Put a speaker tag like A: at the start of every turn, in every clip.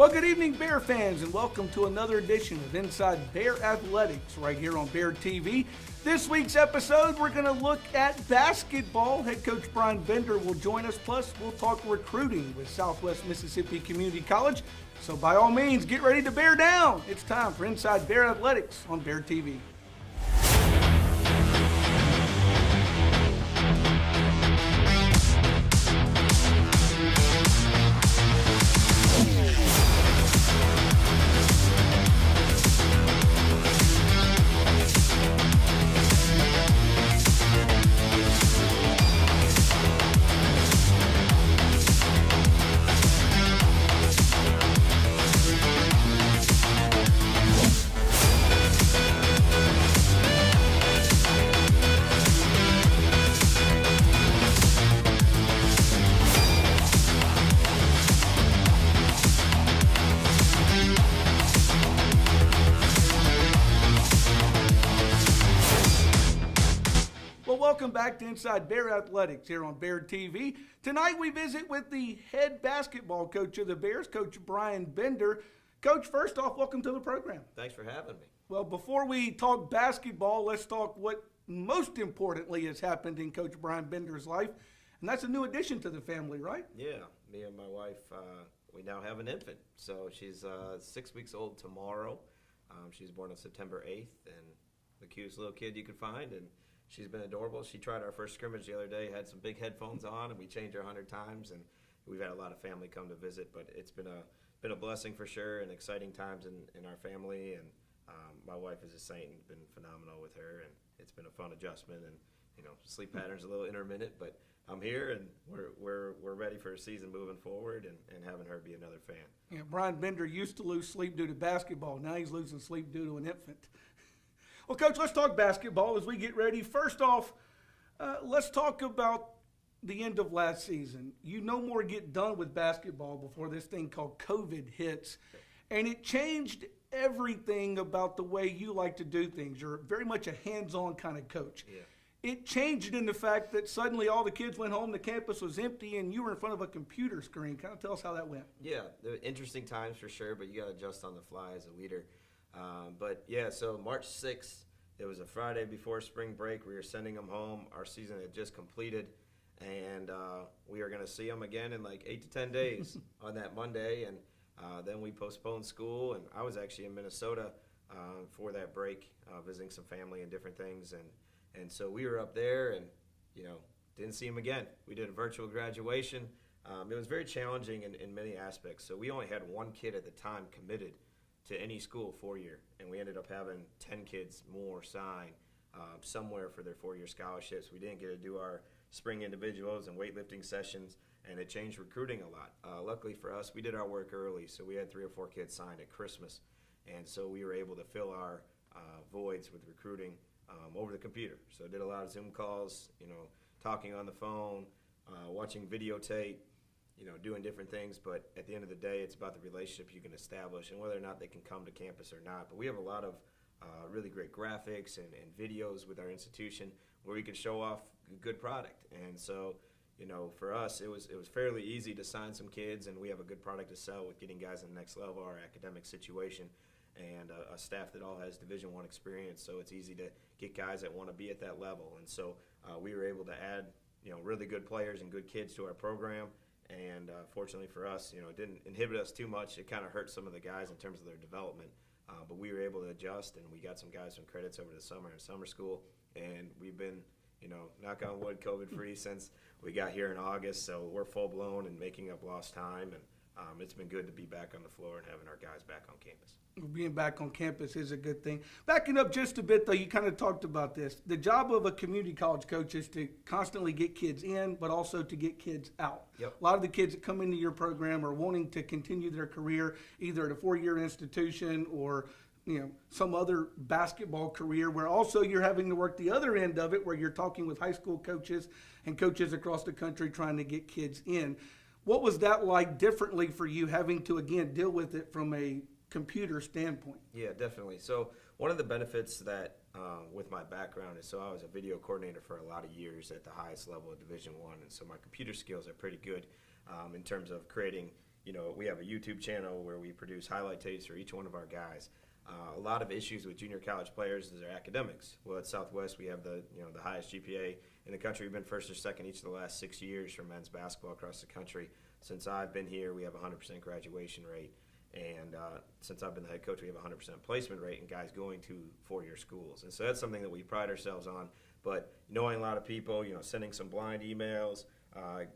A: Well, good evening, Bear fans, and welcome to another edition of Inside Bear Athletics right here on Bear TV. This week's episode, we're going to look at basketball. Head coach Brian Bender will join us, plus we'll talk recruiting with Southwest Mississippi Community College. So by all means, get ready to bear down. It's time for Inside Bear Athletics on Bear TV. Welcome back to Inside Bear Athletics here on Bear TV. Tonight we visit with the head basketball coach of the Bears, Coach Brian Bender. Coach, first off, welcome to the program.
B: Thanks for having me.
A: Well, before we talk basketball, let's talk what most importantly has happened in Coach Brian Bender's life, and that's a new addition to the family, right?
B: Yeah, me and my wife, we now have an infant. So she's 6 weeks old tomorrow. She's born on September 8th, and the cutest little kid you could find, and she's been adorable. She tried our first scrimmage the other day, had some big headphones on, and we changed her 100 times. And we've had a lot of family come to visit, but it's been a blessing for sure, and exciting times in our family. And my wife is a saint, and been phenomenal with her, and it's been a fun adjustment. And sleep patterns a little intermittent, but I'm here, and we're ready for a season moving forward, and having her be another fan.
A: Yeah, Brian Bender used to lose sleep due to basketball. Now he's losing sleep due to an infant. Well, Coach, let's talk basketball as we get ready. First off, let's talk about the end of last season. You no more get done with basketball before this thing called COVID hits, and it changed everything about the way you like to do things. You're very much a hands-on kind of coach.
B: Yeah.
A: It changed in the fact that suddenly all the kids went home, the campus was empty, and you were in front of a computer screen. Kind of tell us how that went.
B: Yeah, there were interesting times for sure, but you got to adjust on the fly as a leader. But yeah, so March 6th, it was a Friday before spring break. We were sending them home. Our season had just completed, and we are going to see them again in like 8 to 10 days on that Monday. And then we postponed school, and I was actually in Minnesota for that break, visiting some family and different things. And so we were up there, and didn't see them again. We did a virtual graduation. It was very challenging in many aspects. So we only had one kid at the time committed to any school 4-year, and we ended up having 10 kids more sign somewhere for their 4-year scholarships. We didn't get to do our spring individuals and weightlifting sessions, and it changed recruiting a lot. Luckily for us, we did our work early, so we had 3 or 4 kids signed at Christmas, and so we were able to fill our voids with recruiting over the computer. So I did a lot of Zoom calls, talking on the phone, watching videotape, doing different things, but at the end of the day, it's about the relationship you can establish and whether or not they can come to campus or not. But we have a lot of really great graphics and videos with our institution where we can show off a good product. And so, for us, it was fairly easy to sign some kids, and we have a good product to sell with getting guys in the next level, our academic situation, and a staff that all has Division I experience. So it's easy to get guys that want to be at that level. And so we were able to add, really good players and good kids to our program. And fortunately for us, it didn't inhibit us too much. It kind of hurt some of the guys in terms of their development. But we were able to adjust, and we got some guys some credits over the summer in summer school. And we've been, knock on wood, COVID-free since we got here in August. So we're full-blown and making up lost time. And it's been good to be back on the floor and having our guys back on campus.
A: Being back on campus is a good thing. Backing up just a bit, though, you kind of talked about this. The job of a community college coach is to constantly get kids in, but also to get kids out.
B: Yep.
A: A lot of the kids that come into your program are wanting to continue their career either at a 4-year institution or some other basketball career, where also you're having to work the other end of it, where you're talking with high school coaches and coaches across the country trying to get kids in. What was that like differently for you, having to, again, deal with it from a computer standpoint?
B: Yeah, definitely. So one of the benefits that with my background is, so I was a video coordinator for a lot of years at the highest level of Division I, and so my computer skills are pretty good in terms of creating we have a YouTube channel where we produce highlight tapes for each one of our guys. A lot of issues with junior college players is their academics. Well, at Southwest, we have the highest GPA in the country. We've been first or second each of the last 6 years for men's basketball across the country. Since I've been here, we have a 100% graduation rate. And since I've been the head coach, we have a 100% placement rate in guys going to four-year schools. And so that's something that we pride ourselves on. But knowing a lot of people, sending some blind emails,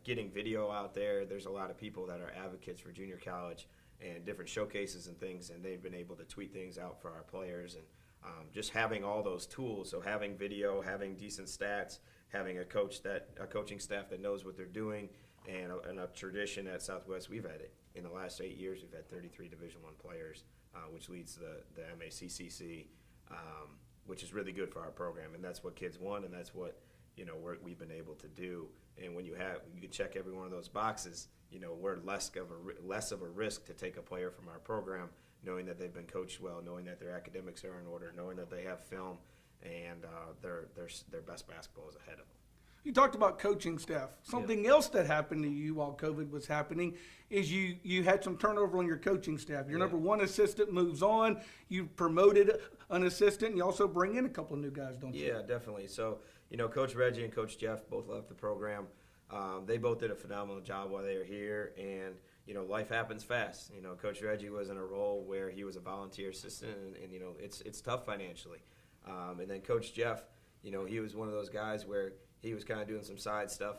B: getting video out there, there's a lot of people that are advocates for junior college and different showcases and things, and they've been able to tweet things out for our players. And just having all those tools, so having video, having decent stats, having a coaching staff that knows what they're doing, and a tradition at Southwest, we've had it. In the last 8 years, we've had 33 Division I players, which leads the MACCC, which is really good for our program, and that's what kids want, and that's what we've been able to do. And when you can check every one of those boxes, we're less of a risk to take a player from our program, knowing that they've been coached well, knowing that their academics are in order, knowing that they have film, and their best basketball is ahead of them.
A: You talked about coaching staff. Something else that happened to you while COVID was happening is you had some turnover on your coaching staff. Your number one assistant moves on. You promoted an assistant, and you also bring in a couple of new guys, don't you?
B: Yeah, definitely. So, Coach Reggie and Coach Jeff both left the program. They both did a phenomenal job while they were here, and life happens fast. Coach Reggie was in a role where he was a volunteer assistant, and it's tough financially. And then Coach Jeff, he was one of those guys where he was kind of doing some side stuff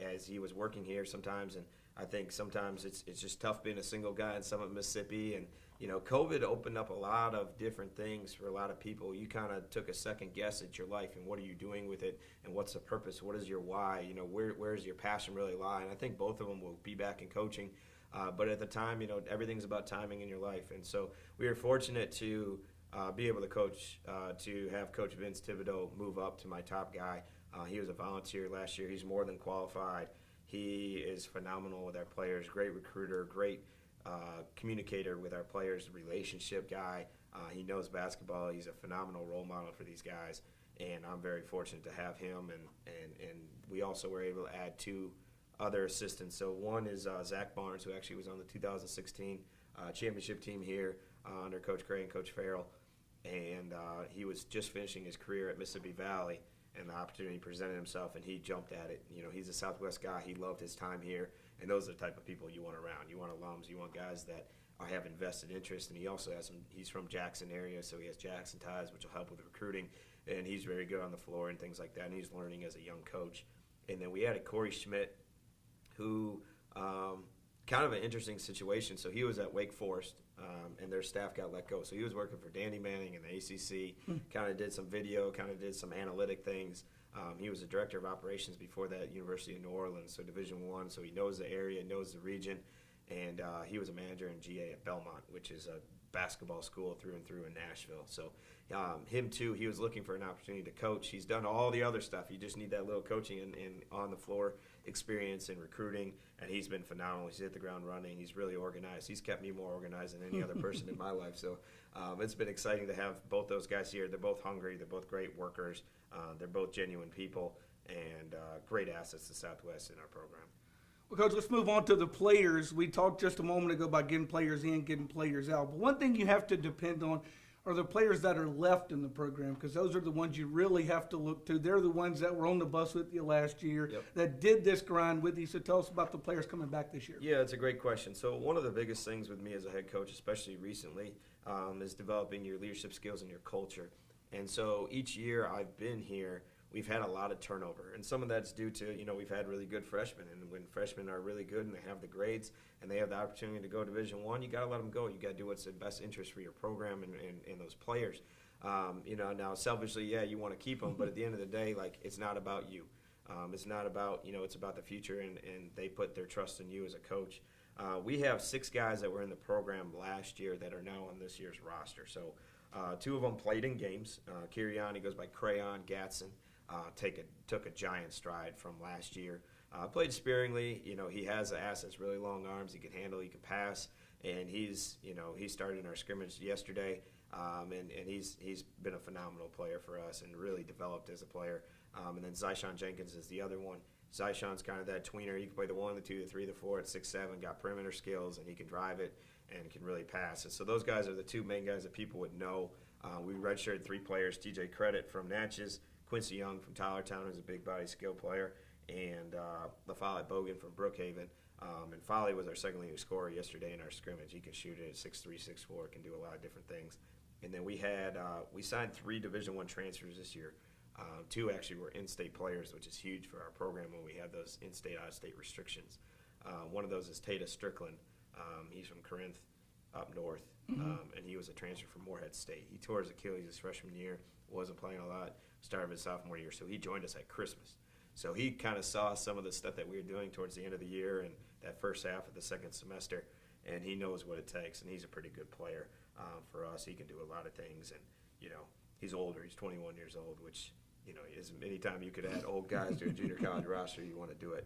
B: as he was working here sometimes, and I think sometimes it's just tough being a single guy in Summit, Mississippi, and COVID opened up a lot of different things for a lot of people. You kind of took a second guess at your life and what are you doing with it, and what's the purpose, what is your why, where does your passion really lie? And I think both of them will be back in coaching, but at the time, everything's about timing in your life, and so we were fortunate to be able to coach, to have Coach Vince Thibodeau move up to my top guy. He was a volunteer last year. He's more than qualified. He is phenomenal with our players, great recruiter, great communicator with our players, relationship guy. He knows basketball. He's a phenomenal role model for these guys, and I'm very fortunate to have him. And we also were able to add two other assistants. So one is Zack Barnes, who actually was on the 2016 championship team here under Coach Gray and Coach Farrell, and he was just finishing his career at Mississippi Valley. And the opportunity presented himself, and he jumped at it. He's a Southwest guy. He loved his time here, and those are the type of people you want around. You want alums. You want guys that have invested interest, and he also has he's from Jackson area, so he has Jackson ties, which will help with recruiting, and he's very good on the floor and things like that, and he's learning as a young coach. And then we added Corey Schmidt, who kind of an interesting situation. So he was at Wake Forest, and their staff got let go. So he was working for Danny Manning in the ACC, kind of did some video, kind of did some analytic things. He was a director of operations before that at University of New Orleans, so Division I, so he knows the area, knows the region, and he was a manager in GA at Belmont, which is a basketball school through and through in Nashville. So him too, he was looking for an opportunity to coach. He's done all the other stuff. You just need that little coaching and on the floor experience and recruiting, and he's been phenomenal. He's hit the ground running. He's really organized. He's kept me more organized than any other person in my life. So it's been exciting to have both those guys here. They're both hungry. They're both great workers. They're both genuine people and great assets to Southwest in our program.
A: Well, Coach, let's move on to the players. We talked just a moment ago about getting players in, getting players out. But one thing you have to depend on are the players that are left in the program, because those are the ones you really have to look to. They're the ones that were on the bus with you last year, that did this grind with you. So tell us about the players coming back this year.
B: Yeah, it's a great question. So one of the biggest things with me as a head coach, especially recently, is developing your leadership skills and your culture. And so each year I've been here, we've had a lot of turnover, and some of that's due to, we've had really good freshmen, and when freshmen are really good and they have the grades and they have the opportunity to go Division I, you got to let them go. You got to do what's in best interest for your program and those players. Now selfishly, you want to keep them, but at the end of the day, it's not about you. It's not about, it's about the future, and they put their trust in you as a coach. We have 6 guys that were in the program last year that are now on this year's roster. So 2 of them played in games. Kirian, he goes by Crayon Gatson. Took a giant stride from last year. Played sparingly. He has the assets, really long arms. He can handle. He can pass. And he started in our scrimmage yesterday. And he's been a phenomenal player for us and really developed as a player. And then Zyshawn Jenkins is the other one. Zyshawn's kind of that tweener. He can play the 1, the 2, the 3, the 4 at 6'7", got perimeter skills, and he can drive it and can really pass. And so those guys are the two main guys that people would know. We redshirted 3 players, TJ Credit from Natchez, Quincy Young from Tylertown, who's a big body skill player, and LaFollette Bogan from Brookhaven. And Folly was our second leading scorer yesterday in our scrimmage. He can shoot it at 6'3", 6'4", can do a lot of different things. And then we signed 3 Division I transfers this year. 2 actually were in-state players, which is huge for our program when we have those in-state, out-of-state restrictions. One of those is Tata Strickland. He's from Corinth up north, and he was a transfer from Morehead State. He tore his Achilles his freshman year, wasn't playing a lot, started his sophomore year, so he joined us at Christmas. So he kind of saw some of the stuff that we were doing towards the end of the year and that first half of the second semester, and he knows what it takes, and he's a pretty good player for us. He can do a lot of things, and, he's older. He's 21 years old, which, anytime you could add old guys to a junior college roster, you want to do it.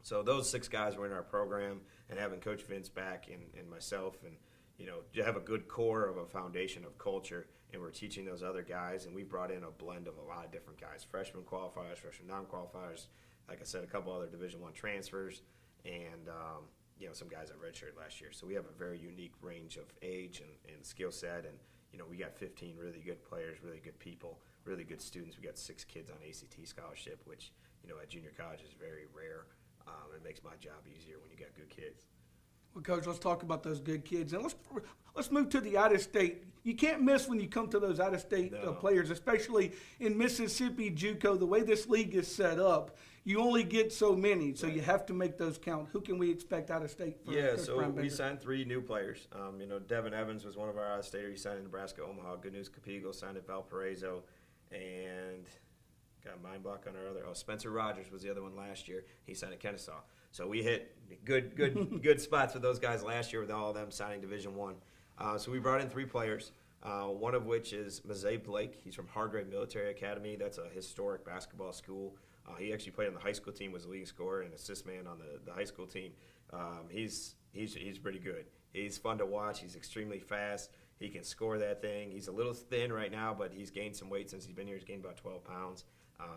B: So those 6 guys were in our program, and having Coach Vince back and myself, and you have a good core of a foundation of culture, and we're teaching those other guys, and we brought in a blend of a lot of different guys, freshman qualifiers, freshman non-qualifiers, like I said, a couple other Division I transfers, and some guys that redshirted last year. So we have a very unique range of age and skill set, and we got 15 really good players, really good people, really good students. We got 6 kids on ACT scholarship, which at junior college is very rare. It makes my job easier when you got good kids.
A: Well, Coach, let's talk about those good kids. And let's move to the out-of-state. You can't miss when you come to those out-of-state players, especially in Mississippi JUCO. The way this league is set up, you only get so many, so you have to make those count. Who can we expect out-of-state for Coach
B: so
A: Brown-Bender?
B: we signed 3 new players. Devin Evans was one of our out-of-staters. He signed in Nebraska, Omaha. Good News Capigo signed at Valparaiso. And got a mind block on our other. Spencer Rogers was the other one last year. He signed at Kennesaw. So we hit good spots with those guys last year with all of them signing Division I. So we brought in 3 players, one of which is Mazay Blake. He's from Hargrave Military Academy. That's a historic basketball school. He actually played on the high school team, was a leading scorer and assist man on the high school team. He's pretty good. He's fun to watch. He's extremely fast. He can score that thing. He's a little thin right now, but he's gained some weight since he's been here. He's gained about 12 pounds.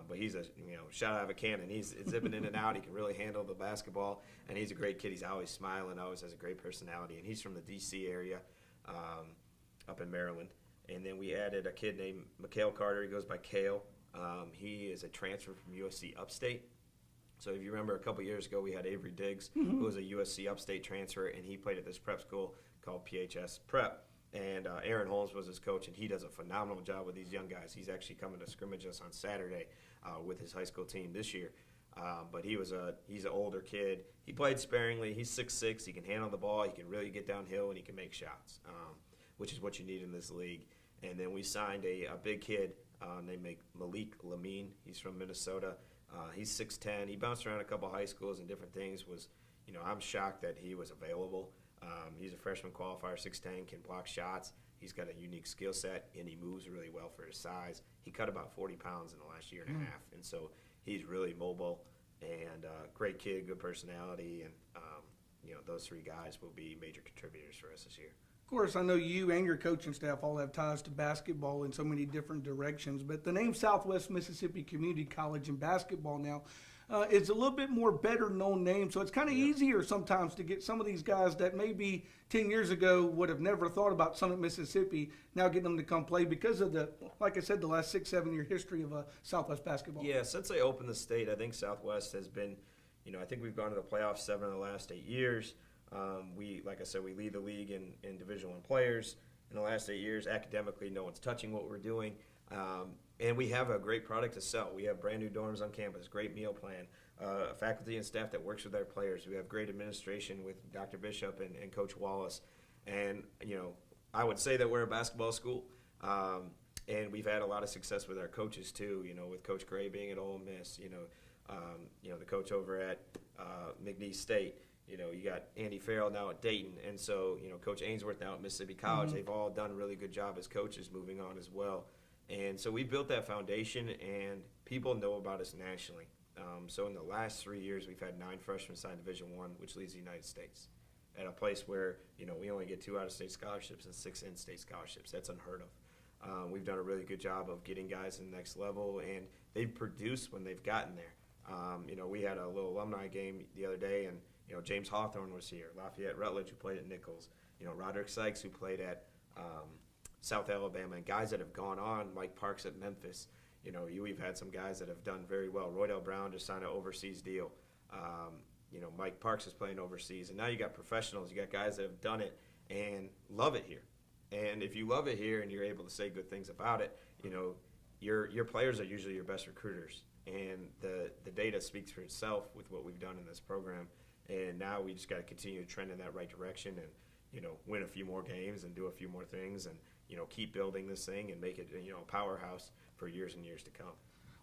B: But he's a shot out of a cannon. He's zipping in and out. He can really handle the basketball, and he's a great kid. He's always smiling, always has a great personality, and he's from the D.C. area up in Maryland. And then we added a kid named Mikhail Carter. He goes by Kale. He is a transfer from USC Upstate. So if you remember a couple years ago, we had Avery Diggs, who was a USC Upstate transfer, and he played at this prep school called PHS Prep. And Aaron Holmes was his coach, and he does a phenomenal job with these young guys. He's actually coming to scrimmage us on Saturday with his high school team this year. But he's an older kid. He played sparingly. He's 6'6". He can handle the ball. He can really get downhill, and he can make shots, which is what you need in this league. And then we signed a big kid named Malik Lameen. He's from Minnesota. He's 6'10". He bounced around a couple high schools and different things. I'm shocked that he was available. He's a freshman qualifier, 6'10", can block shots. He's got a unique skill set, and he moves really well for his size. He cut about 40 pounds in the last year and a half, and so he's really mobile and great kid, good personality, and those 3 guys will be major contributors for us this year.
A: Of course, I know you and your coaching staff all have ties to basketball in so many different directions, but the name Southwest Mississippi Community College in basketball now is a little bit more better known name, so it's kind of easier sometimes to get some of these guys that maybe 10 years ago would have never thought about Summit, Mississippi, now getting them to come play because of like I said, the last 6-7 year history of Southwest basketball.
B: Yeah, since they opened the state, I think Southwest has been, I think we've gone to the playoffs 7 of the last 8 years. Like I said, we lead the league in Division I players in the last 8 years. Academically, no one's touching what we're doing. And we have a great product to sell. We have brand new dorms on campus, great meal plan, faculty and staff that works with our players. We have great administration with Dr. Bishop and Coach Wallace. And, I would say that we're a basketball school. And we've had a lot of success with our coaches too, with Coach Gray being at Ole Miss, the coach over at McNeese State. You got Andy Farrell now at Dayton. And so, Coach Ainsworth now at Mississippi College. They've all done a really good job as coaches moving on as well. And so we built that foundation, and people know about us nationally. So in the last 3 years, we've had 9 freshmen sign Division I, which leads the United States, at a place where we only get 2 out-of-state scholarships and 6 in-state scholarships. That's unheard of. We've done a really good job of getting guys to the next level, and they've produced when they've gotten there. We had a little alumni game the other day, and James Hawthorne was here, Lafayette Rutledge, who played at Nichols, Roderick Sykes, who played at South Alabama, and guys that have gone on, Mike Parks at Memphis. We've had some guys that have done very well. Roydell Brown just signed an overseas deal. Mike Parks is playing overseas, and now you got professionals. You got guys that have done it and love it here. And if you love it here and you're able to say good things about it, your players are usually your best recruiters. And the data speaks for itself with what we've done in this program. And now we just got to continue to trend in that right direction and, win a few more games and do a few more things and, keep building this thing and make it, a powerhouse for years and years to come.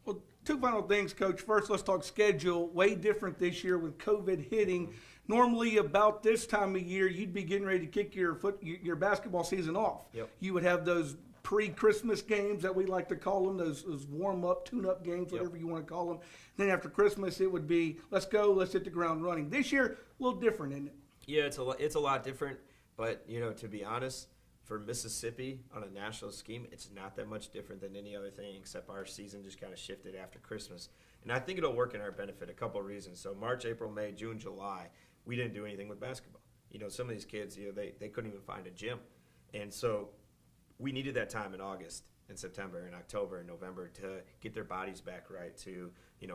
A: Well, two final things, Coach. First, let's talk schedule. Way different this year with COVID hitting. Normally, about this time of year, you'd be getting ready to kick your basketball season off.
B: Yep.
A: You would have those pre-Christmas games that we like to call them, those warm-up, tune-up games, whatever you want to call them. Then after Christmas, it would be, let's go, let's hit the ground running. This year, a little different, isn't it?
B: Yeah, it's a lot different. But, to be honest, for Mississippi on a national scheme, it's not that much different than any other thing except our season just kind of shifted after Christmas. And I think it'll work in our benefit, a couple of reasons. So March, April, May, June, July, we didn't do anything with basketball. Some of these kids, they couldn't even find a gym. And so we needed that time in August and September and October and November to get their bodies back right, to,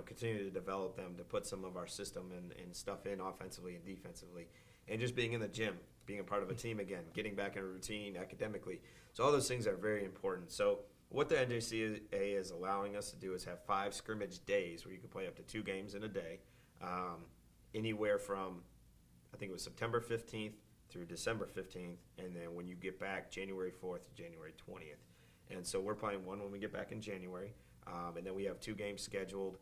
B: continue to develop them, to put some of our system and stuff in offensively and defensively. And just being in the gym, being a part of a team again, getting back in a routine academically. So all those things are very important. So what the NJCAA is allowing us to do is have 5 scrimmage days where you can play up to 2 games in a day, anywhere from, I think it was September 15th through December 15th, and then when you get back, January 4th to January 20th. And so we're playing one when we get back in January, and then we have 2 games scheduled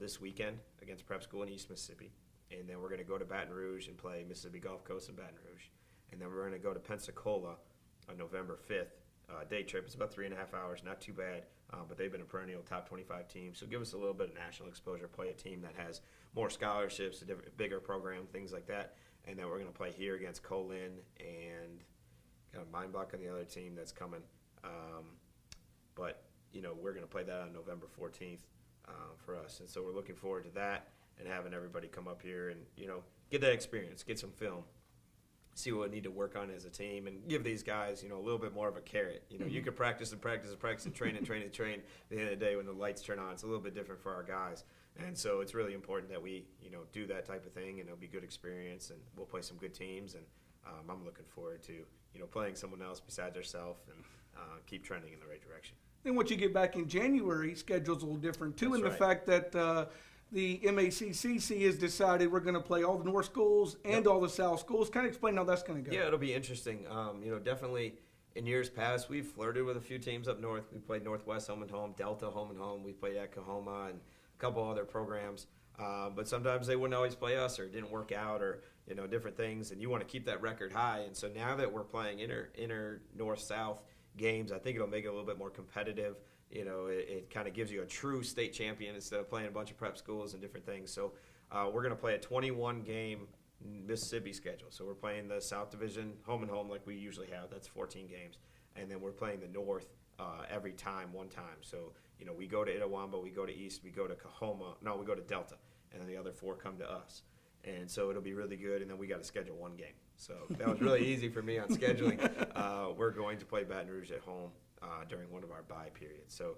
B: this weekend against Prep School in East Mississippi. And then we're going to go to Baton Rouge and play Mississippi Gulf Coast in Baton Rouge. And then we're going to go to Pensacola on November 5th. Day trip. It's about 3.5 hours, not too bad. But they've been a perennial top 25 team. So give us a little bit of national exposure, play a team that has more scholarships, a bigger program, things like that. And then we're going to play here against Colin and kind of mind block on the other team that's coming. But we're going to play that on November 14th for us. And so we're looking forward to that. And having everybody come up here and, get that experience, get some film, see what we need to work on as a team, and give these guys, a little bit more of a carrot. You could practice and practice and practice and train and train and train. At the end of the day, when the lights turn on, it's a little bit different for our guys. And so it's really important that we, do that type of thing, and it'll be good experience, and we'll play some good teams. And I'm looking forward to, playing someone else besides ourselves and keep trending in the right direction.
A: Then once you get back in January, schedule's a little different, too,
B: That's
A: in the
B: right.
A: fact that the MACCC has decided we're going to play all the North schools and all the South schools. Kind of explain how that's going to go.
B: Yeah, it'll be interesting. Definitely in years past, we've flirted with a few teams up north. We played Northwest home and home, Delta home and home. We played at Kahoma and a couple other programs. But sometimes they wouldn't always play us, or it didn't work out, or different things. And you want to keep that record high. And so now that we're playing inner North-South games, I think it'll make it a little bit more competitive. It kind of gives you a true state champion instead of playing a bunch of prep schools and different things. So we're going to play a 21-game Mississippi schedule. So we're playing the South Division home and home like we usually have. That's 14 games. And then we're playing the North every time, one time. So, we go to Itawamba, we go to East, we go to Kahoma. No, we go to Delta. And then the other 4 come to us. And so it'll be really good. And then we got to schedule 1 game. So that was really easy for me on scheduling. We're going to play Baton Rouge at home during one of our bye periods. So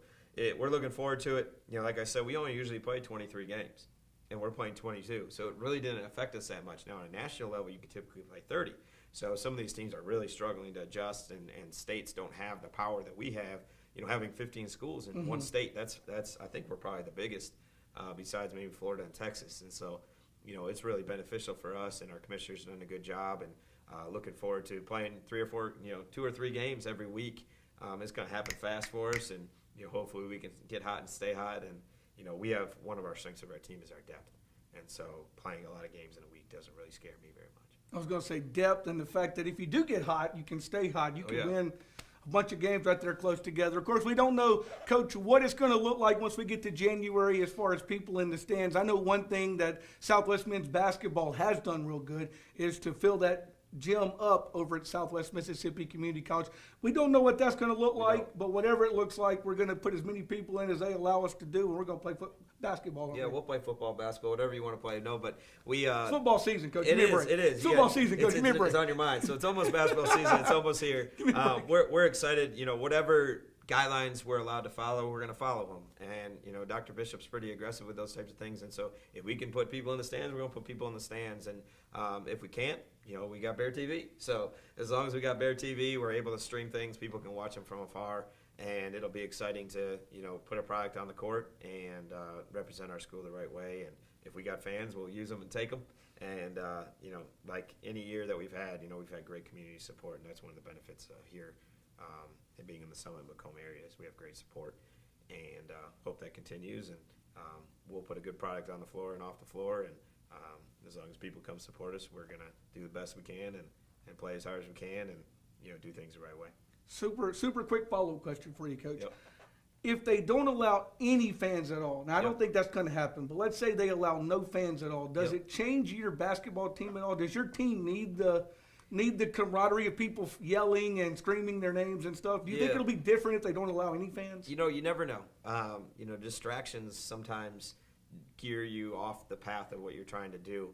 B: we're looking forward to it. Like I said, we only usually play 23 games, and we're playing 22. So it really didn't affect us that much. Now, on a national level, you can typically play 30. So some of these teams are really struggling to adjust, and states don't have the power that we have. Having 15 schools in one state, that's I think we're probably the biggest besides maybe Florida and Texas. And so, it's really beneficial for us, and our commissioners have done a good job, and looking forward to playing 3 or 4, 2 or 3 games every week. It's going to happen fast for us, and hopefully we can get hot and stay hot. And we have one of our strengths of our team is our depth, and so playing a lot of games in a week doesn't really scare me very much.
A: I was going to say depth, and the fact that if you do get hot, you can stay hot. You can win a bunch of games right there close together. Of course, we don't know, Coach, what it's going to look like once we get to January as far as people in the stands. I know one thing that Southwest men's basketball has done real good is to fill that gym up over at Southwest Mississippi Community College. We don't know what that's going to look like, but whatever it looks like, we're going to put as many people in as they allow us to do, and we're going to play basketball.
B: Yeah, we'll play football, basketball, whatever you want to play. No, but we
A: it's football season, Coach.
B: It is.
A: Football season, Coach.
B: It's on your mind. So it's almost basketball season. It's almost here. We're excited. Whatever guidelines we're allowed to follow, we're going to follow them. And, Dr. Bishop's pretty aggressive with those types of things. And so if we can put people in the stands, we're going to put people in the stands. And if we can't, we got Bear TV. So as long as we got Bear TV, we're able to stream things. People can watch them from afar. And it'll be exciting to, put a product on the court and represent our school the right way. And if we got fans, we'll use them and take them. And, like any year that we've had, we've had great community support. And that's one of the benefits here. And being in the Summit and Macomb areas, we have great support, and hope that continues. And we'll put a good product on the floor and off the floor. And as long as people come support us, we're gonna do the best we can and play as hard as we can, and do things the right way.
A: Super quick follow-up question for you, Coach.
B: Yep.
A: If they don't allow any fans at all, now I don't think that's going to happen, but let's say they allow no fans at all. Does it change your basketball team at all? Does your team need the camaraderie of people yelling and screaming their names and stuff? Do you think it'll be different if they don't allow any fans?
B: You never know. Distractions sometimes gear you off the path of what you're trying to do.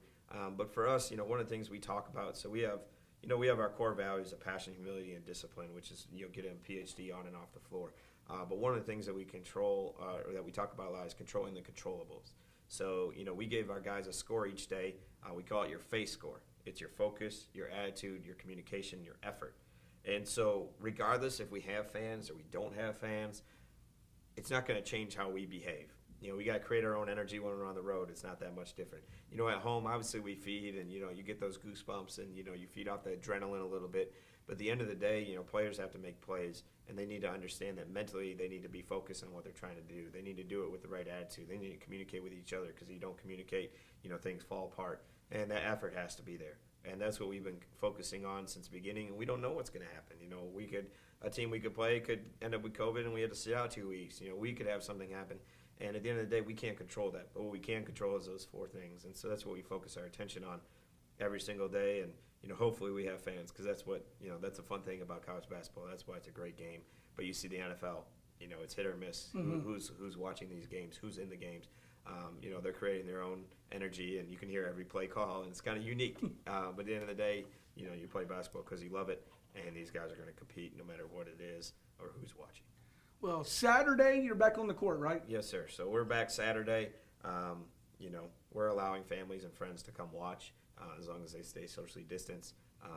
B: But for us, one of the things we talk about, so we have our core values of passion, humility, and discipline, which is, getting a PhD on and off the floor. But one of the things that we control, or that we talk about a lot, is controlling the controllables. So, we gave our guys a score each day. We call it your FACE score. It's your focus, your attitude, your communication, your effort. And so regardless if we have fans or we don't have fans, it's not going to change how we behave. We got to create our own energy when we're on the road. It's not that much different. At home, obviously we feed and, you get those goosebumps and, you feed off the adrenaline a little bit. But at the end of the day, players have to make plays, and they need to understand that mentally they need to be focused on what they're trying to do. They need to do it with the right attitude. They need to communicate with each other, because if you don't communicate, things fall apart. And that effort has to be there. And that's what we've been focusing on since the beginning. And we don't know what's going to happen. A team we could play could end up with COVID and we had to sit out 2 weeks. We could have something happen. And at the end of the day, we can't control that. But what we can control is those four things. And so that's what we focus our attention on every single day. And, hopefully we have fans, because that's what, that's a fun thing about college basketball. That's why it's a great game. But you see the NFL, it's hit or miss. Mm-hmm. Who's watching these games? Who's in the games? They're creating their own energy, and you can hear every play call, and it's kind of unique. But at the end of the day, you play basketball because you love it, and these guys are going to compete no matter what it is or who's watching.
A: Well, Saturday, you're back on the court, right?
B: Yes, sir. So we're back Saturday. We're allowing families and friends to come watch as long as they stay socially distanced.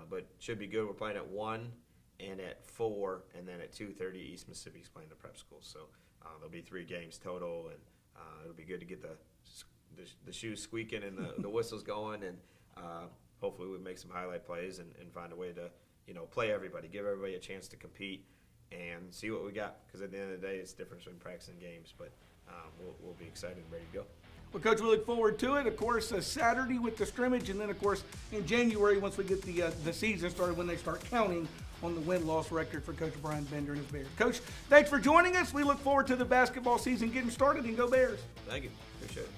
B: But should be good. We're playing at 1 and at 4, and then at 2:30, East Mississippi's playing the prep school. So there'll be 3 games total, and it'll be good to get the shoes squeaking and the whistles going, and hopefully we make some highlight plays and find a way to play everybody, give everybody a chance to compete, and see what we got. Because at the end of the day, it's different between practice and games, but we'll be excited and ready to go.
A: Well, Coach, we look forward to it. Of course, Saturday with the scrimmage, and then, of course, in January, once we get the season started, when they start counting on the win-loss record for Coach Brian Bender and his Bears. Coach, thanks for joining us. We look forward to the basketball season getting started, and go Bears.
B: Thank you. Appreciate it.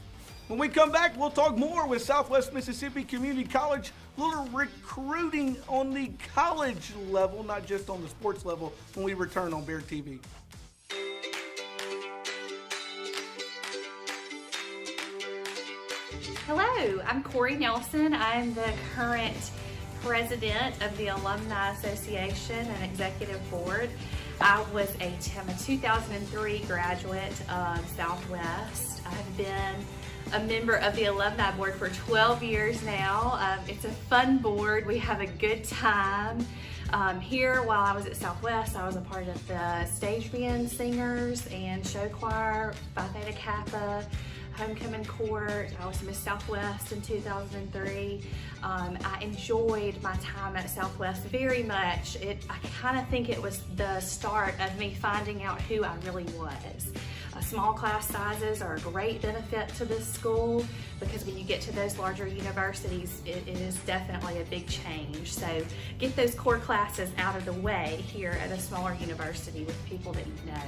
A: When we come back, we'll talk more with Southwest Mississippi Community College, a little recruiting on the college level, not just on the sports level, when we return on Bear TV.
C: Hello, I'm Corey Nelson. I'm the current president of the Alumni Association and Executive Board. I was a 2003 graduate of Southwest. I've been a member of the Alumni Board for 12 years now. It's a fun board. We have a good time. Here, while I was at Southwest, I was a part of the stage band singers and show choir, Phi Theta Kappa, homecoming court. I was Miss Southwest in 2003. I enjoyed my time at Southwest very much. I kind of think it was the start of me finding out who I really was. Small class sizes are a great benefit to this school, because when you get to those larger universities, it is definitely a big change. So get those core classes out of the way here at a smaller university with people that you know.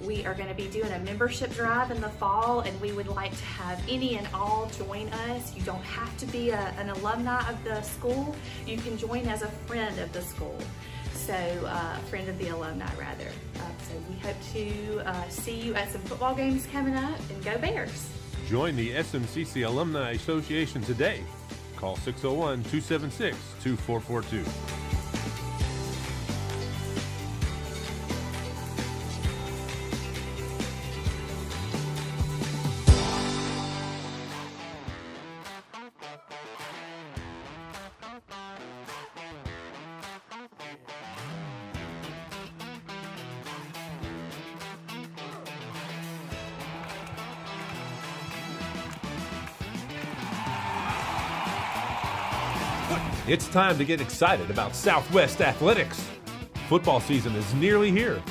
C: We are going to be doing a membership drive in the fall, and we would like to have any and all join us. You don't have to be an alumni of the school. You can join as a friend of the school. So, friend of the alumni, rather. So we hope to see you at some football games coming up, and go Bears.
D: Join the SMCC Alumni Association today. Call 601-276-2442. It's time to get excited about Southwest Athletics. Football season is nearly here.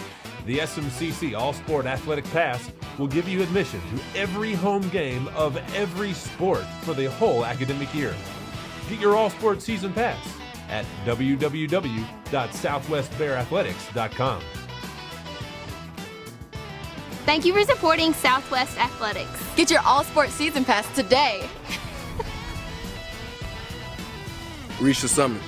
D: The SMCC All-Sport Athletic Pass will give you admission to every home game of every sport for the whole academic year. Get your All-Sport Season Pass at www.southwestbearathletics.com.
E: Thank you for supporting Southwest Athletics.
F: Get your all-sport season pass today.
G: Reach the summit.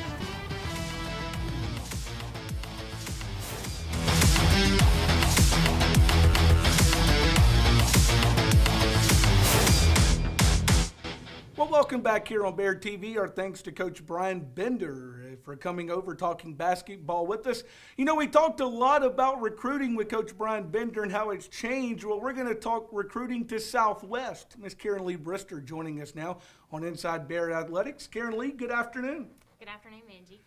A: Well, welcome back here on Bear TV. Our thanks to Coach Brian Bender for coming over talking basketball with us. You know, we talked a lot about recruiting with Coach Brian Bender and how it's changed. Well, we're going to talk recruiting to Southwest. Miss Karen Lee Brister joining us now on Inside Bear Athletics. Karen Lee, good afternoon.
E: Good afternoon, Benji.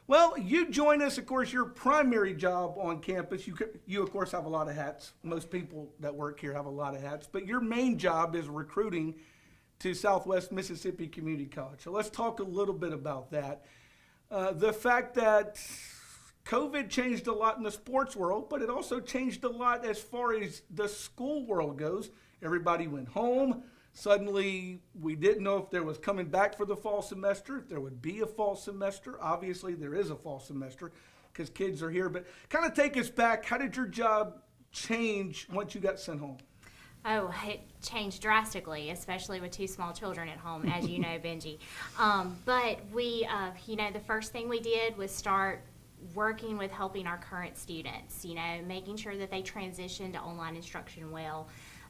A: Well, you join us, of course, your primary job on campus. You of course, have a lot of hats. Most people that work here have a lot of hats. But your main job is recruiting to Southwest Mississippi Community College. So let's talk a little bit about that. The fact that COVID changed a lot in the sports world, but it also changed a lot as far as the school world goes. Everybody went home. Suddenly, we didn't know if there was coming back for the fall semester, if there would be a fall semester. Obviously, there is a fall semester because kids are here. But kind of take us back. How did your job change once you got sent home?
E: Oh, it changed drastically, especially with two small children at home, as you know, Benji. But we, the first thing we did was start working with helping our current students, making sure that they transition to online instruction well.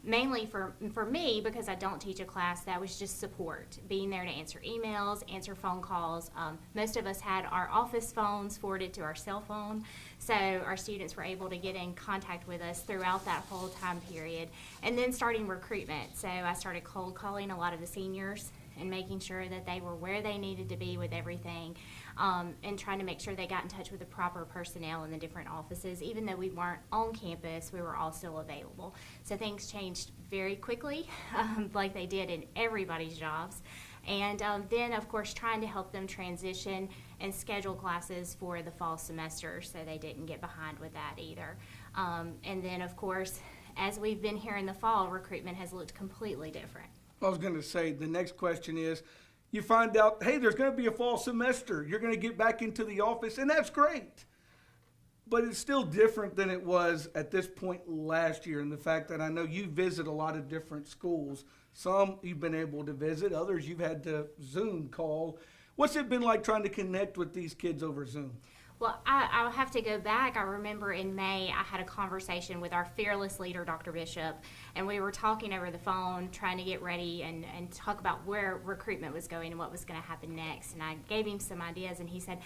E: Mainly for me, because I don't teach a class, that was just support, being there to answer emails, answer phone calls. Most of us had our office phones forwarded to our cell phone, so our students were able to get in contact with us throughout that whole time period. And then starting recruitment, so I started cold calling a lot of the seniors and making sure that they were where they needed to be with everything, and trying to make sure they got in touch with the proper personnel in the different offices. Even though we weren't on campus, we were all still available. So things changed very quickly, like they did in everybody's jobs. And then, of course, trying to help them transition and schedule classes for the fall semester so they didn't get behind with that either. And then, of course, as we've been here in the fall, recruitment has looked completely different.
A: I was going to say, the next question is, you find out, hey, there's going to be a fall semester. You're going to get back into the office, and that's great. But it's still different than it was at this point last year, in the fact that I know you visit a lot of different schools. Some you've been able to visit, others you've had to Zoom call. What's it been like trying to connect with these kids over Zoom?
E: Well, I'll have to go back. I remember in May I had a conversation with our fearless leader, Dr. Bishop, and we were talking over the phone, trying to get ready and talk about where recruitment was going and what was going to happen next. And I gave him some ideas, and he said,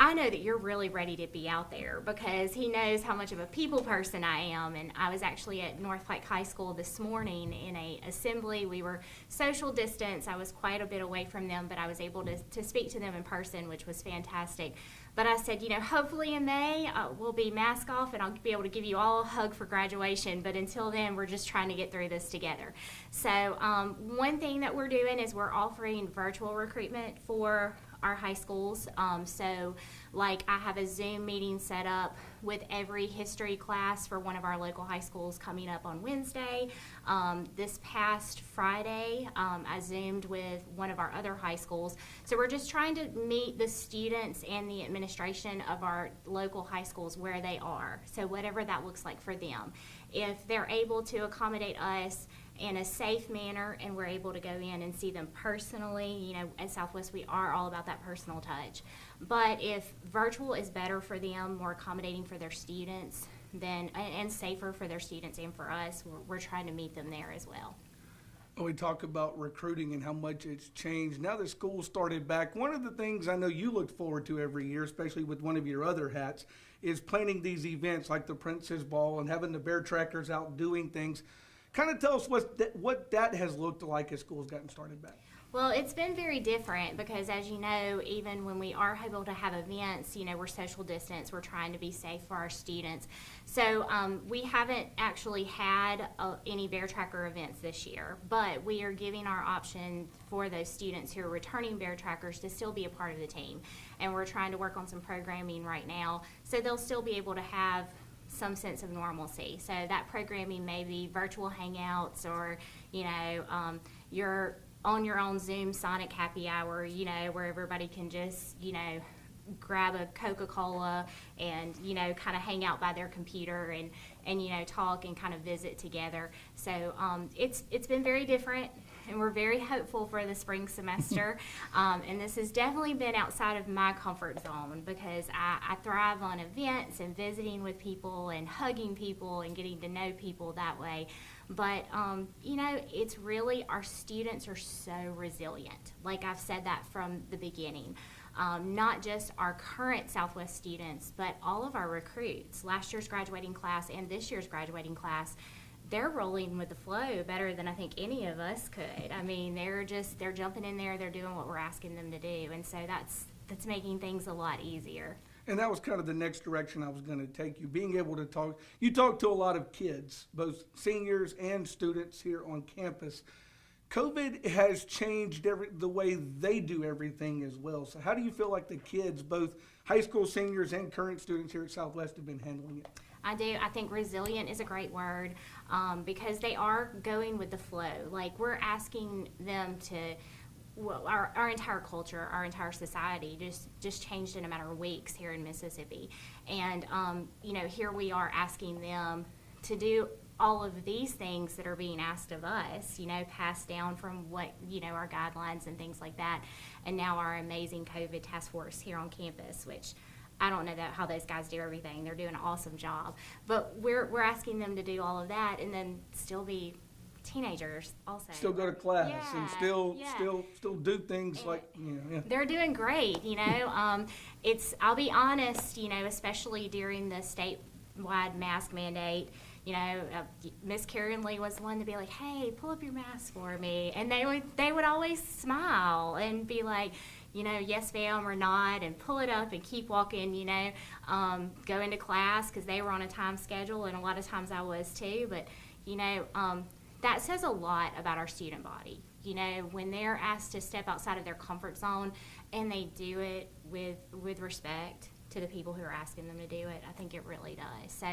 E: I know that you're really ready to be out there, because he knows how much of a people person I am. And I was actually at North Pike High School this morning in a assembly. We were social distance. I was quite a bit away from them, but I was able to speak to them in person, which was fantastic. But I said, hopefully in May we'll be mask off and I'll be able to give you all a hug for graduation. But until then, we're just trying to get through this together. So one thing that we're doing is we're offering virtual recruitment for our high schools. So like I have a Zoom meeting set up with every history class for one of our local high schools coming up on Wednesday. This past Friday, I Zoomed with one of our other high schools. So we're just trying to meet the students and the administration of our local high schools where they are. So whatever that looks like for them. If they're able to accommodate us in a safe manner and we're able to go in and see them personally, you know, at Southwest we are all about that personal touch. But if virtual is better for them, more accommodating for their students, then and safer for their students and for us, we're trying to meet them there as well.
A: We talk about recruiting and how much it's changed. Now that school started back, one of the things I know you look forward to every year, especially with one of your other hats, is planning these events like the Princess Ball and having the Bear Trackers out doing things. Kind of tell us what that has looked like as school's gotten started back.
E: Well, it's been very different because, as you know, even when we are able to have events, you know, we're social distance, we're trying to be safe for our students. So we haven't actually had any Bear Tracker events this year, but we are giving our option for those students who are returning Bear Trackers to still be a part of the team. And we're trying to work on some programming right now, so they'll still be able to have some sense of normalcy. So that programming may be virtual hangouts or, you know, you're on your own Zoom Sonic happy hour, you know, where everybody can just, you know, grab a Coca-Cola and, you know, kind of hang out by their computer and you know, talk and kind of visit together. So it's been very different, and we're very hopeful for the spring semester. And this has definitely been outside of my comfort zone because I thrive on events and visiting with people and hugging people and getting to know people that way. But, you know, it's really, our students are so resilient. Like I've said that from the beginning. Not just our current Southwest students, but all of our recruits, last year's graduating class and this year's graduating class, they're rolling with the flow better than I think any of us could. I mean, they're jumping in there, they're doing what we're asking them to do, and so that's making things a lot easier.
A: And that was kind of the next direction I was going to take you, being able to talk. You talk to a lot of kids, both seniors and students here on campus. COVID has changed the way they do everything as well. So how do you feel like the kids, both high school seniors and current students here at Southwest, have been handling it?
E: I do. I think resilient is a great word because they are going with the flow. Like, we're asking them to, well, our entire culture, our entire society just changed in a matter of weeks here in Mississippi. And, you know, here we are asking them to do all of these things that are being asked of us, you know, passed down from what, you know, our guidelines and things like that. And now our amazing COVID task force here on campus, which I don't know how those guys do everything. They're doing an awesome job. But we're asking them to do all of that and then still be teenagers also.
A: Still go to class and still do things
E: and
A: like, you know, yeah.
E: They're doing great, you know. I'll be honest, you know, especially during the statewide mask mandate, you know, Miss Karen Lee was the one to be like, hey, pull up your mask for me. And they would always smile and be like, you know, yes ma'am or not, and pull it up and keep walking, you know, go into class because they were on a time schedule, and a lot of times I was too. But, you know, that says a lot about our student body. You know, when they're asked to step outside of their comfort zone and they do it with respect to the people who are asking them to do it, I think it really does. So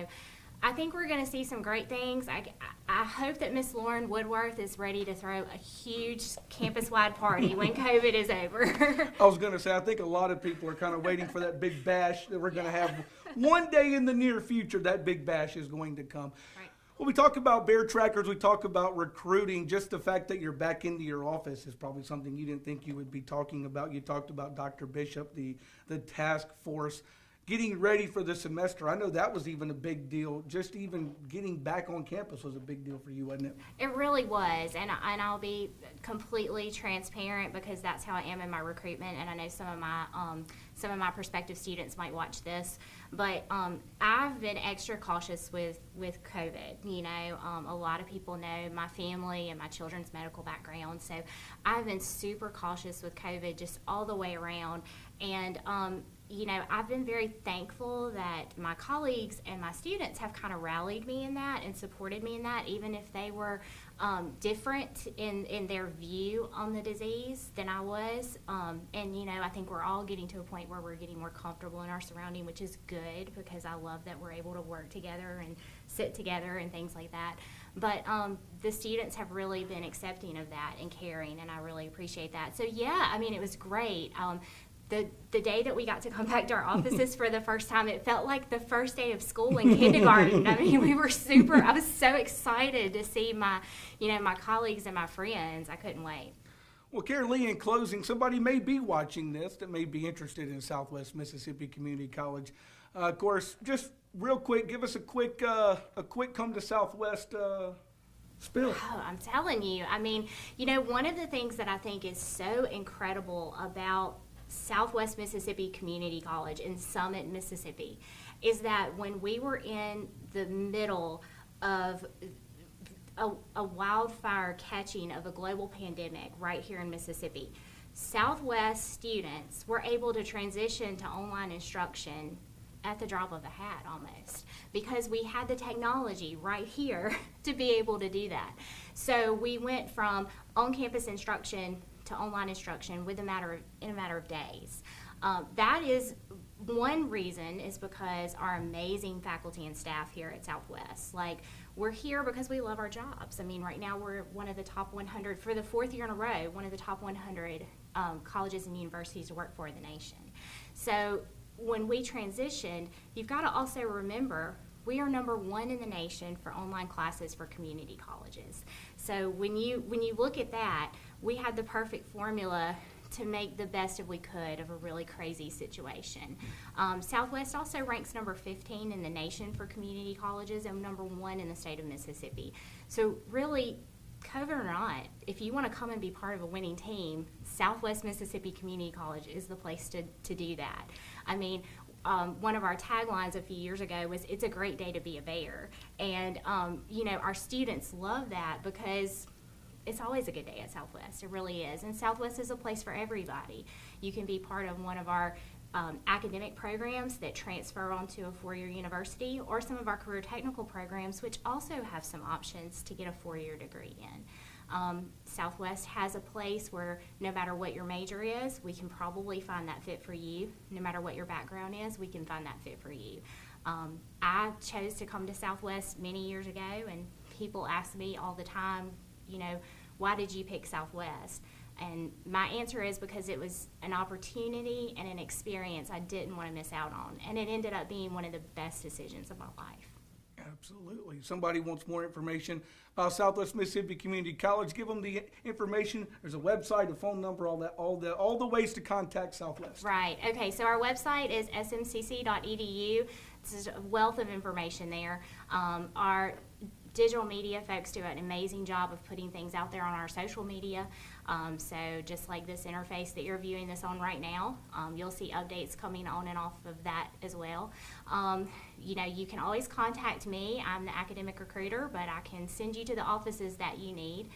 E: I think we're going to see some great things. I hope that Miss Lauren Woodworth is ready to throw a huge campus-wide party when COVID is over.
A: I was going to say, I think a lot of people are kind of waiting for that big bash that we're going to have one day in the near future. That big bash is going to come.
E: Right.
A: Well, we talk about Bear Trackers, we talk about recruiting. Just the fact that you're back into your office is probably something you didn't think you would be talking about. You talked about Dr. Bishop, the task force, getting ready for the semester. I know that was even a big deal. Just even getting back on campus was a big deal for you, wasn't it?
E: It really was, and I'll be completely transparent because that's how I am in my recruitment, and I know some of my prospective students might watch this, but I've been extra cautious with COVID. You know, a lot of people know my family and my children's medical background, so I've been super cautious with COVID just all the way around. And I've been very thankful that my colleagues and my students have kind of rallied me in that and supported me in that, even if they were different in their view on the disease than I was. I think we're all getting to a point where we're getting more comfortable in our surrounding, which is good, because I love that we're able to work together and sit together and things like that. But the students have really been accepting of that and caring, and I really appreciate that. So yeah, it was great. The day that we got to come back to our offices for the first time, it felt like the first day of school in kindergarten. I was so excited to see my colleagues and my friends. I couldn't wait.
A: Well, Karen Lee, in closing, somebody may be watching this that may be interested in Southwest Mississippi Community College. Of course, just real quick, give us a quick come to Southwest spill.
E: Oh, I'm telling you. One of the things that I think is so incredible about Southwest Mississippi Community College in Summit, Mississippi, is that when we were in the middle of a wildfire catching of a global pandemic right here in Mississippi, Southwest students were able to transition to online instruction at the drop of a hat almost, because we had the technology right here to be able to do that. So we went from on-campus instruction to online instruction in a matter of days. That is one reason, is because our amazing faculty and staff here at Southwest. We're here because we love our jobs. Right now we're one of the top 100, for the fourth year in a row, one of the top 100 colleges and universities to work for in the nation. So when we transitioned, you've got to also remember we are number one in the nation for online classes for community colleges. So when you look at that, we had the perfect formula to make the best of we could of a really crazy situation. Southwest also ranks number 15 in the nation for community colleges and number 1 in the state of Mississippi. So really, COVID or not, if you want to come and be part of a winning team, Southwest Mississippi Community College is the place to do that. One of our taglines a few years ago was, "It's a great day to be a Bear." And, our students love that, because it's always a good day at Southwest. It really is. And Southwest is a place for everybody. You can be part of one of our academic programs that transfer onto a four-year university, or some of our career technical programs, which also have some options to get a four-year degree in. Southwest has a place where no matter what your major is, we can probably find that fit for you. No matter what your background is, we can find that fit for you. I chose to come to Southwest many years ago, and people ask me all the time, why did you pick Southwest? And my answer is because it was an opportunity and an experience I didn't want to miss out on. And it ended up being one of the best decisions of my life.
A: Absolutely. If somebody wants more information about Southwest Mississippi Community College, give them the information. There's a website, a phone number, all the ways to contact Southwest.
E: Right. Okay. So our website is smcc.edu. There's a wealth of information there. Our digital media folks do an amazing job of putting things out there on our social media. So just like this interface that you're viewing this on right now, you'll see updates coming on and off of that as well. You can always contact me. I'm the academic recruiter, but I can send you to the offices that you need.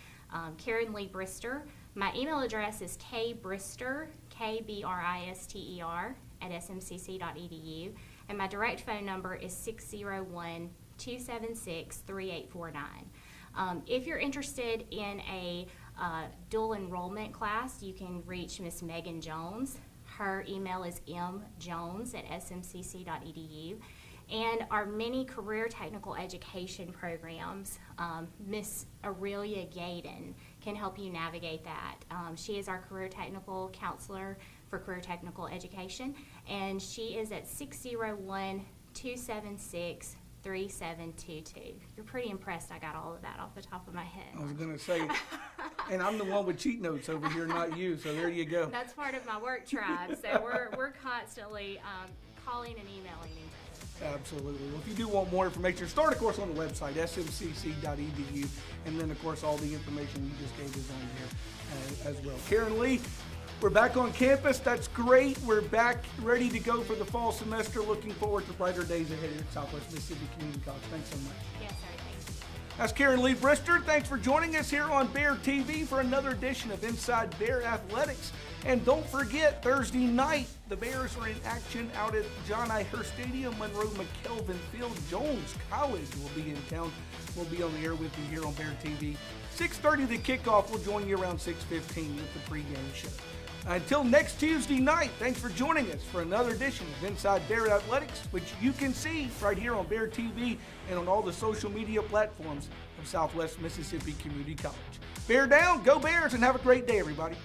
E: Karen Lee Brister. My email address is kbrister, KBRISTER, @smcc.edu. And my direct phone number is 601-276-3849. If you're interested in a dual enrollment class, you can reach Miss Megan Jones. Her email is mjones@smcc.edu. And our many career technical education programs, Miss Aurelia Gaydon can help you navigate that. She is our career technical counselor for career technical education, and she is at 601-276-3722. You're pretty impressed I got all of that off the top of my head.
A: I was going to say, and I'm the one with cheat notes over here, not you, so there you go.
E: That's part of my work tribe, so we're constantly calling and emailing each other.
A: Absolutely. Well, if you do want more information, start, of course, on the website, smcc.edu, and then, of course, all the information you just gave is on here as well. Karen Lee, we're back on campus. That's great. We're back ready to go for the fall semester. Looking forward to brighter days ahead at Southwest Mississippi Community College. Thanks so much.
E: Yes, sir. Thank you.
A: That's Karen Lee Brister. Thanks for joining us here on Bear TV for another edition of Inside Bear Athletics. And don't forget, Thursday night, the Bears are in action out at John I. Hurst Stadium, Monroe McKelvin Field. Jones College will be in town. We'll be on the air with you here on Bear TV. 6:30 the kickoff. We'll join you around 6:15 with the pregame show. Until next Tuesday night, thanks for joining us for another edition of Inside Bear Athletics, which you can see right here on Bear TV and on all the social media platforms of Southwest Mississippi Community College. Bear down, go Bears, and have a great day, everybody.